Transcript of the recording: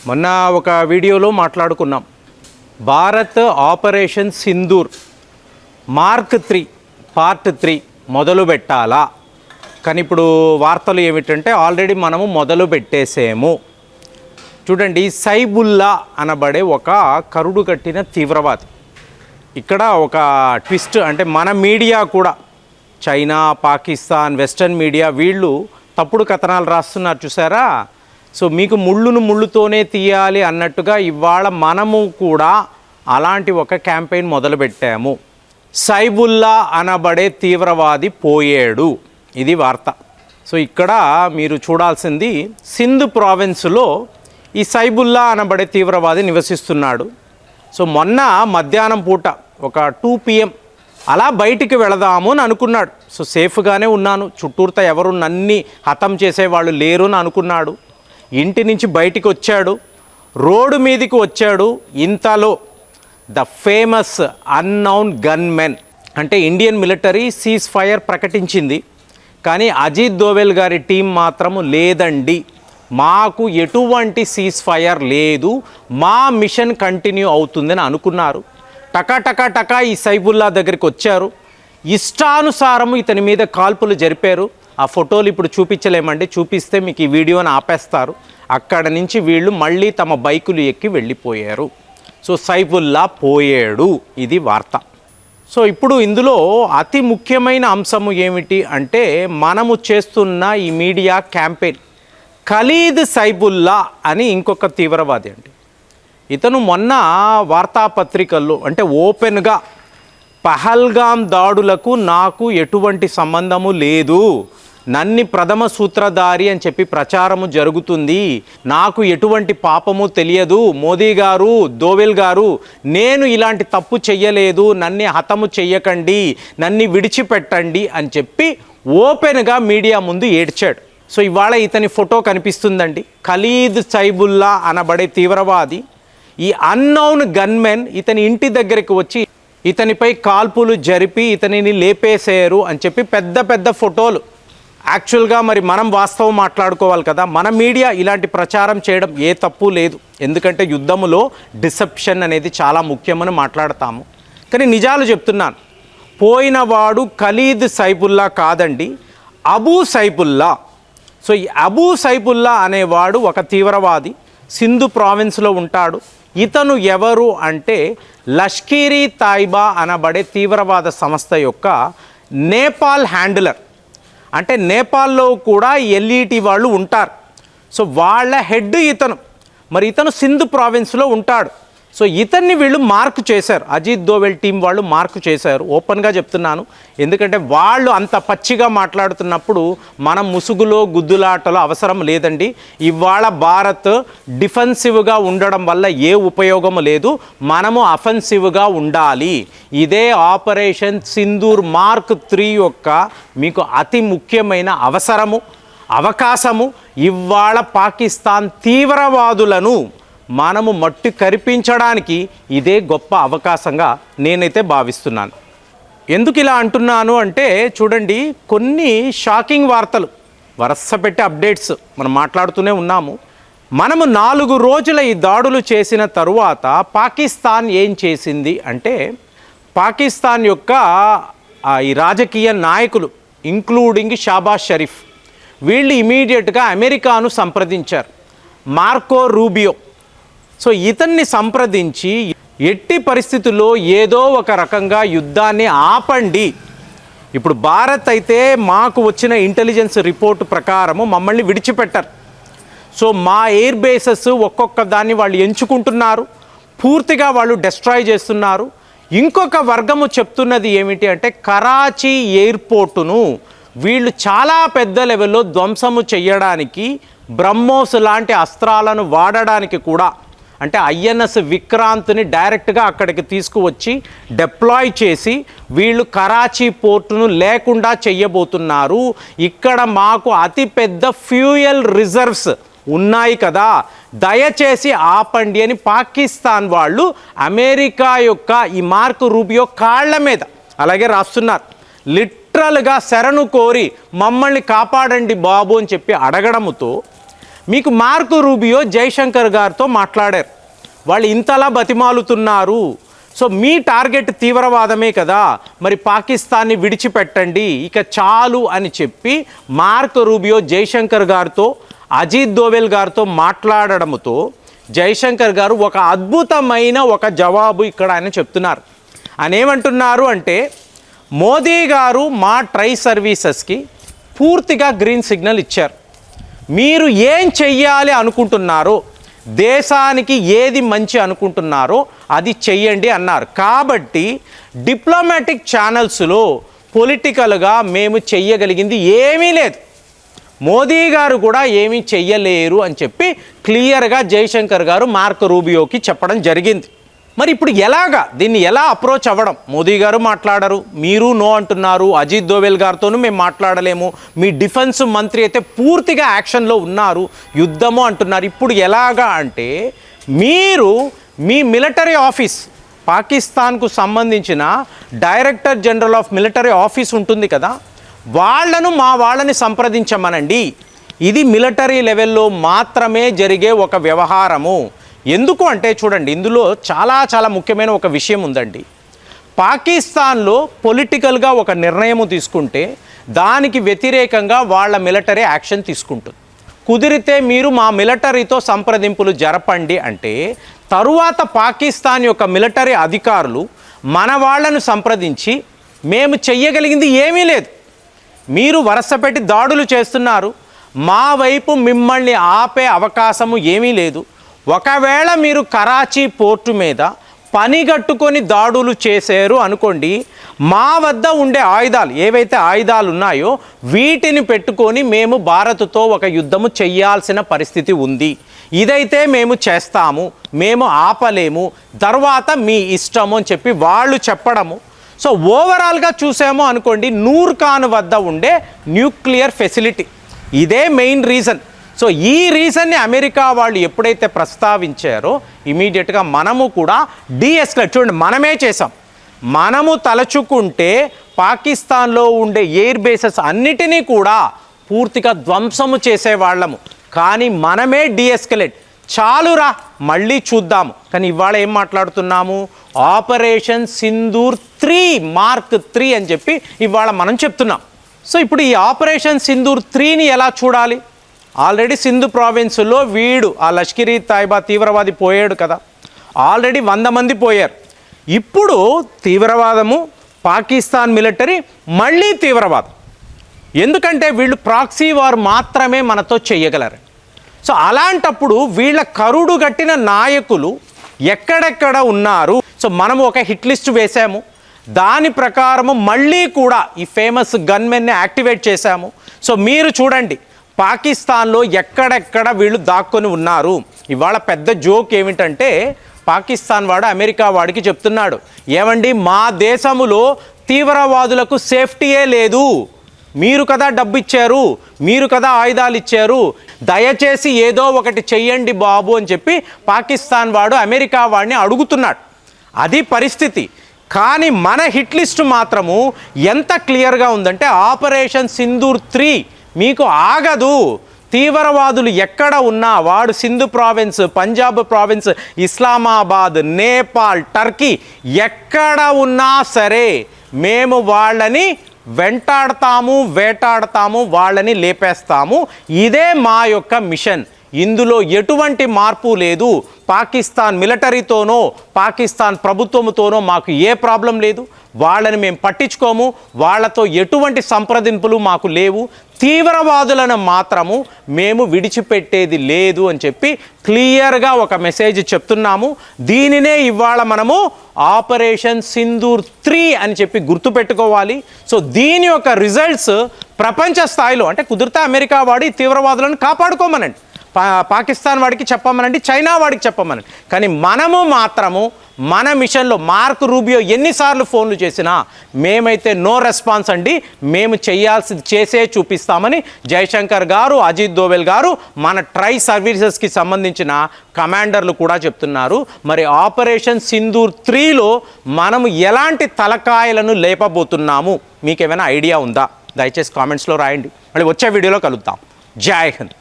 మొన్న ఒక వీడియోలో మాట్లాడుకున్నాం. Bharat operation Sindoor mark 3 part 3 మొదలు పెట్టాలా? కానీ ఇప్పుడు వార్తలు ఏమిటంటే ఆల్రెడీ మనము మొదలు పెట్టేసేము. చూడండి, సైబుల్లా అనబడే ఒక కరుడు కట్టిన తీవ్రవాది. ఇక్కడ ఒక ట్విస్ట్ అంటే మన మీడియా కూడా, చైనా, పాకిస్తాన్, వెస్టర్న్ మీడియా వీళ్ళు తప్పుడు కథనాలు రాస్తున్నారు చూసారా. సో మీకు ముళ్ళును ముళ్ళుతోనే తీయాలి అన్నట్టుగా ఇవాళ మనము కూడా అలాంటి ఒక క్యాంపెయిన్ మొదలుపెట్టాము. సైబుల్లా అనబడే తీవ్రవాది పోయాడు, ఇది వార్త. సో ఇక్కడ మీరు చూడాల్సింది సింధ్ ప్రావిన్స్లో ఈ సైబుల్లా అనబడే తీవ్రవాది నివసిస్తున్నాడు. సో మొన్న మధ్యాహ్నం పూట ఒక 2 PM అలా బయటికి వెళదాము అని అనుకున్నాడు. సో సేఫ్గానే ఉన్నాను, చుట్టూరుతా ఎవరు నన్ని హతం చేసేవాళ్ళు లేరు అని అనుకున్నాడు. ఇంటి నుంచి బయటికి వచ్చాడు, రోడ్డు మీదకి వచ్చాడు. ఇంతలో ద ఫేమస్ అన్నౌన్ గన్మెన్ అంటే ఇండియన్ మిలిటరీ సీజ్ ఫైర్ ప్రకటించింది. కానీ అజిత్ దోవెల్ గారి టీం మాత్రము లేదండి, మాకు ఎటువంటి సీజ్ ఫైర్ లేదు, మా మిషన్ కంటిన్యూ అవుతుందని అనుకున్నారు. టకా ఈ సైబుల్లా దగ్గరికి వచ్చారు. ఇష్టానుసారము ఇతని మీద కాల్పులు జరిపారు. ఆ ఫోటోలు ఇప్పుడు చూపించలేమండి, చూపిస్తే మీకు ఈ వీడియోని ఆపేస్తారు. అక్కడ నుంచి వీళ్ళు మళ్ళీ తమ బైకులు ఎక్కి వెళ్ళిపోయారు. సో సైబుల్లా పోయాడు, ఇది వార్త. సో ఇప్పుడు ఇందులో అతి ముఖ్యమైన అంశము ఏమిటి అంటే మనము చేస్తున్న ఈ మీడియా క్యాంపెయిన్. ఖలీద్ సైబుల్లా అని ఇంకొక తీవ్రవాది అండి. ఇతను మొన్న వార్తాపత్రికల్లో అంటే ఓపెన్గా పహల్గామ్ దాడులకు నాకు ఎటువంటి సంబంధము లేదు, నన్ని ప్రథమ సూత్రధారి అని చెప్పి ప్రచారము జరుగుతుంది, నాకు ఎటువంటి పాపము తెలియదు, మోదీ గారు, దోవెల్ గారు నేను ఇలాంటి తప్పు చెయ్యలేదు, నన్ను హతము చెయ్యకండి, నన్ను విడిచిపెట్టండి అని చెప్పి ఓపెన్గా మీడియా ముందు ఏడ్చాడు. సో ఇవాళ ఇతని ఫోటో కనిపిస్తుందండి. ఖలీద్ సైబుల్లా అనబడే తీవ్రవాది, ఈ అన్నౌన్ గన్మెన్ ఇతని ఇంటి దగ్గరికి వచ్చి ఇతనిపై కాల్పులు జరిపి ఇతనిని లేపేశారు అని చెప్పి పెద్ద ఫోటోలు. యాక్చువల్గా మరి మనం వాస్తవం మాట్లాడుకోవాలి కదా, మన మీడియా ఇలాంటి ప్రచారం చేయడం ఏ తప్పు లేదు, ఎందుకంటే యుద్ధములో డిసెప్షన్ అనేది చాలా ముఖ్యమని మాట్లాడతాము. కానీ నిజాలు చెప్తున్నాను, పోయినవాడు ఖలీద్ సైబుల్లా కాదండి, అబూ సైబుల్లా. సో ఈ అబూ సైబుల్లా అనేవాడు ఒక తీవ్రవాది, సింధు ప్రావిన్స్లో ఉంటాడు. ఇతను ఎవరు అంటే లష్కరీ తాయిబా అనబడే తీవ్రవాద సంస్థ యొక్క నేపాల్ హ్యాండిలర్. అంటే నేపాల్లో కూడా LET వాళ్ళు ఉంటారు. సో వాళ్ళ హెడ్ ఇతను. మరి ఇతను సింధ్ ప్రావిన్స్లో ఉంటాడు. సో ఇతన్ని వీళ్ళు మార్క్ చేశారు, అజిత్ దోవెల్ టీం వాళ్ళు మార్క్ చేశారు. ఓపెన్గా చెప్తున్నాను, ఎందుకంటే వాళ్ళు అంత పచ్చిగా మాట్లాడుతున్నప్పుడు మనం ముసుగులో గుద్దులాటలో అవసరం లేదండి. ఇవాళ భారత్ డిఫెన్సివ్గా ఉండడం వల్ల ఏ ఉపయోగము లేదు, మనము అఫెన్సివ్గా ఉండాలి. ఇదే ఆపరేషన్ సింధూర్ మార్క్ 3 యొక్క మీకు అతి ముఖ్యమైన అవకాశము. ఇవాళ పాకిస్తాన్ తీవ్రవాదులను మనము మట్టి కరిపించడానికి ఇదే గొప్ప అవకాశంగా నేనైతే భావిస్తున్నాను. ఎందుకు ఇలా అంటున్నాను అంటే చూడండి, కొన్ని షాకింగ్ వార్తలు వరుస పెట్టి అప్డేట్స్ మనం మాట్లాడుతూనే ఉన్నాము. మనము 4 రోజుల ఈ దాడులు చేసిన తరువాత పాకిస్తాన్ ఏం చేసింది అంటే, పాకిస్తాన్ యొక్క ఈ రాజకీయ నాయకులు ఇంక్లూడింగ్ షాబాజ్ షరీఫ్ వీళ్ళు ఇమీడియట్గా అమెరికాను సంప్రదించారు, మార్కో రూబియో. సో ఇతన్ని సంప్రదించి ఎట్టి పరిస్థితుల్లో ఏదో ఒక రకంగా యుద్ధాన్ని ఆపండి. ఇప్పుడు భారత్ అయితే మాకు వచ్చిన ఇంటెలిజెన్స్ రిపోర్ట్ ప్రకారము మమ్మల్ని విడిచిపెట్టరు. సో మా ఎయిర్ బేసెస్ ఒక్కొక్క దాన్ని వాళ్ళు ఎంచుకుంటున్నారు, పూర్తిగా వాళ్ళు డెస్ట్రాయ్ చేస్తున్నారు. ఇంకొక వర్గము చెప్తున్నది ఏమిటి అంటే కరాచీ ఎయిర్పోర్టును వీళ్ళు చాలా పెద్ద లెవెల్లో ధ్వంసము చేయడానికి, బ్రహ్మోస్ లాంటి అస్త్రాలను వాడడానికి కూడా, అంటే INS విక్రాంత్ని డైరెక్ట్గా అక్కడికి తీసుకువచ్చి డిప్లాయ్ చేసి వీళ్ళు కరాచీ పోర్టును లేకుండా చెయ్యబోతున్నారు. ఇక్కడ మాకు అతిపెద్ద ఫ్యూయల్ రిజర్వ్స్ ఉన్నాయి కదా, దయచేసి ఆపండి అని పాకిస్తాన్ వాళ్ళు అమెరికా యొక్క ఈ మార్క్ రూబియో కాళ్ళ మీద అలాగే రాస్తున్నారు. లిటరల్గా శరణు కోరి మమ్మల్ని కాపాడండి బాబు అని చెప్పి అడగడంతో మీకు మార్కో రూబియో జైశంకర్ గారితో మాట్లాడారు. వాళ్ళు ఇంతలా బతిమాలుతున్నారు, సో మీ టార్గెట్ తీవ్రవాదమే కదా, మరి పాకిస్తాన్ని విడిచిపెట్టండి ఇక చాలు అని చెప్పి మార్కో రూబియో జైశంకర్ గారితో, అజిత్ దోవెల్ గారితో మాట్లాడడంతో జైశంకర్ గారు ఒక అద్భుతమైన ఒక జవాబు ఇక్కడ ఆయన చెప్తున్నారు. ఆయన ఏమంటున్నారు అంటే, మోదీ గారు మా ట్రై సర్వీసెస్కి పూర్తిగా గ్రీన్ సిగ్నల్ ఇచ్చారు. మీరు ఏం చెయ్యాలి అనుకుంటున్నారో, దేశానికి ఏది మంచి అనుకుంటున్నారో అది చెయ్యండి అన్నారు. కాబట్టి డిప్లొమాటిక్ ఛానల్స్లో పొలిటికల్గా మేము చెయ్యగలిగింది ఏమీ లేదు, మోదీ గారు కూడా ఏమీ చెయ్యలేరు అని చెప్పి క్లియర్గా జైశంకర్ గారు మార్కో రూబియోకి చెప్పడం జరిగింది. మరి ఇప్పుడు ఎలాగా దీన్ని ఎలా అప్రోచ్ అవ్వడం? మోదీ గారు మాట్లాడరు, మీరు నో అంటున్నారు, అజిత్ దోవెల్ గారితోనూ మేము మాట్లాడలేము, మీ డిఫెన్స్ మంత్రి అయితే పూర్తిగా యాక్షన్లో ఉన్నారు, యుద్ధము అంటున్నారు. ఇప్పుడు ఎలాగా అంటే, మీరు మీ మిలిటరీ ఆఫీస్, పాకిస్తాన్కు సంబంధించిన director general of military office ఉంటుంది కదా, వాళ్ళని సంప్రదించమనండి. ఇది మిలిటరీ లెవెల్లో మాత్రమే జరిగే ఒక వ్యవహారము. ఎందుకు అంటే చూడండి, ఇందులో చాలా ముఖ్యమైన ఒక విషయం ఉందండి. పాకిస్తాన్లో పొలిటికల్గా ఒక నిర్ణయం తీసుకుంటే దానికి వ్యతిరేకంగా వాళ్ళ మిలిటరీ యాక్షన్ తీసుకుంటుంది. కుదిరితే మీరు మా మిలిటరీతో సంప్రదింపులు జరపండి అంటే, తరువాత పాకిస్తాన్ యొక్క మిలిటరీ అధికారులు మన వాళ్ళను సంప్రదించి మేము చెయ్యగలిగింది ఏమీ లేదు, మీరు వరుసపెట్టి దాడులు చేస్తున్నారు, మా వైపు మిమ్మల్ని ఆపే అవకాశము ఏమీ లేదు, ఒకవేళ మీరు కరాచీ పోర్టు మీద పనిగట్టుకొని దాడులు చేశారు అనుకోండి, మా వద్ద ఉండే ఆయుధాలు ఏవైతే ఆయుధాలు ఉన్నాయో వీటిని పెట్టుకొని మేము భారత్తో ఒక యుద్ధము చెయ్యాల్సిన పరిస్థితి ఉంది, ఇదైతే మేము చేస్తాము, మేము ఆపలేము, తర్వాత మీ ఇష్టము అని చెప్పి వాళ్ళు చెప్పడము. సో ఓవరాల్గా చూసామో అనుకోండి, నూర్ ఖాన్ వద్ద ఉండే న్యూక్లియర్ ఫెసిలిటీ, ఇదే మెయిన్ రీజన్. సో ఈ రీజన్ని అమెరికా వాళ్ళు ఎప్పుడైతే ప్రస్తావించారో ఇమీడియట్గా మనము కూడా డీఎస్కలేట్, చూడండి మనమే చేసాం, మనము తలచుకుంటే పాకిస్తాన్లో ఉండే ఎయిర్ బేసెస్ అన్నిటినీ కూడా పూర్తిగా ధ్వంసము చేసేవాళ్ళము, కానీ మనమే డీఎస్కలేట్, చాలురా మళ్ళీ చూద్దాము. కానీ ఇవాళ ఏం మాట్లాడుతున్నాము, ఆపరేషన్ సింధూర్ 3 మార్క్ 3 అని చెప్పి ఇవాళ మనం చెప్తున్నాం. సో ఇప్పుడు ఈ ఆపరేషన్ సింధూర్ 3ని ఎలా చూడాలి? ఆల్రెడీ సింధు ప్రావిన్స్లో వీడు ఆ లష్కర్ ఈ తైబా తీవ్రవాది పోయాడు కదా, ఆల్రెడీ 100 మంది పోయారు. ఇప్పుడు తీవ్రవాదము, పాకిస్తాన్ మిలిటరీ మళ్ళీ తీవ్రవాదం, ఎందుకంటే వీళ్ళు ప్రాక్సీ వార్ మాత్రమే మనతో చెయ్యగలరు. సో అలాంటప్పుడు వీళ్ళ కరుడు గట్టిన నాయకులు ఎక్కడెక్కడ ఉన్నారు? సో మనము ఒక హిట్ లిస్ట్ వేసాము, దాని ప్రకారము మళ్ళీ కూడా ఈ ఫేమస్ గన్మెన్ని యాక్టివేట్ చేశాము. సో మీరు చూడండి పాకిస్తాన్లో ఎక్కడెక్కడ వీళ్ళు దాక్కొని ఉన్నారు. ఇవాళ పెద్ద జోక్ ఏమిటంటే, పాకిస్తాన్ వాడు అమెరికా వాడికి చెప్తున్నాడు, ఏమండి మా దేశములో తీవ్రవాదులకు సేఫ్టీయే లేదు, మీరు కదా డబ్బు ఇచ్చారు, మీరు కదా ఆయుధాలు ఇచ్చారు, దయచేసి ఏదో ఒకటి చెయ్యండి బాబు అని చెప్పి పాకిస్తాన్ వాడు అమెరికా వాడిని అడుగుతున్నాడు. అది పరిస్థితి. కానీ మన హిట్ లిస్ట్ మాత్రము ఎంత క్లియర్గా ఉందంటే, ఆపరేషన్ సింధూర్ 3 మీకు ఆగదు. తీవ్రవాదులు ఎక్కడ ఉన్నా, వాడు Sindhu province, Punjab province, Islamabad, Nepal, Turkey ఎక్కడ ఉన్నా సరే మేము వాళ్ళని వెంటాడతాము, వేటాడతాము, వాళ్ళని లేపేస్తాము. ఇదే మా యొక్క మిషన్. ఇందులో ఎటువంటి మార్పు లేదు. పాకిస్తాన్ మిలిటరీతోనో పాకిస్తాన్ ప్రభుత్వంతోనో మాకు ఏ ప్రాబ్లం లేదు, వాళ్ళని మేము పట్టించుకోము, వాళ్ళతో ఎటువంటి సంప్రదింపులు మాకు లేవు, తీవ్రవాదులను మాత్రము మేము విడిచిపెట్టేది లేదు అని చెప్పి క్లియర్గా ఒక మెసేజ్ చెప్తున్నాము. దీనినే ఇవాళ మనము ఆపరేషన్ సింధూర్ 3 అని చెప్పి గుర్తుపెట్టుకోవాలి. సో దీని యొక్క రిజల్ట్స్ ప్రపంచ స్థాయిలో, అంటే కుదిరితే అమెరికా వాడి తీవ్రవాదులను కాపాడుకోమనండి, పాకిస్తాన్ వాడికి చెప్పమనండి, చైనా వాడికి చెప్పమనండి, కానీ మనము మాత్రము మన మిషన్లో మార్క్ రూబియో ఎన్నిసార్లు ఫోన్లు చేసినా మేమైతే నో రెస్పాన్స్ అండి, మేము చేయాల్సింది చేసే చూపిస్తామని జైశంకర్ గారు, అజిత్ దోవెల్ గారు, మన ట్రై సర్వీసెస్కి సంబంధించిన కమాండర్లు కూడా చెప్తున్నారు. మరి ఆపరేషన్ సింధూర్ 3లో మనము ఎలాంటి తలకాయలను లేపబోతున్నాము, మీకేమైనా ఐడియా ఉందా? దయచేసి కామెంట్స్లో రాయండి. మళ్ళీ వచ్చే వీడియోలో కలుద్దాం. జై హింద్.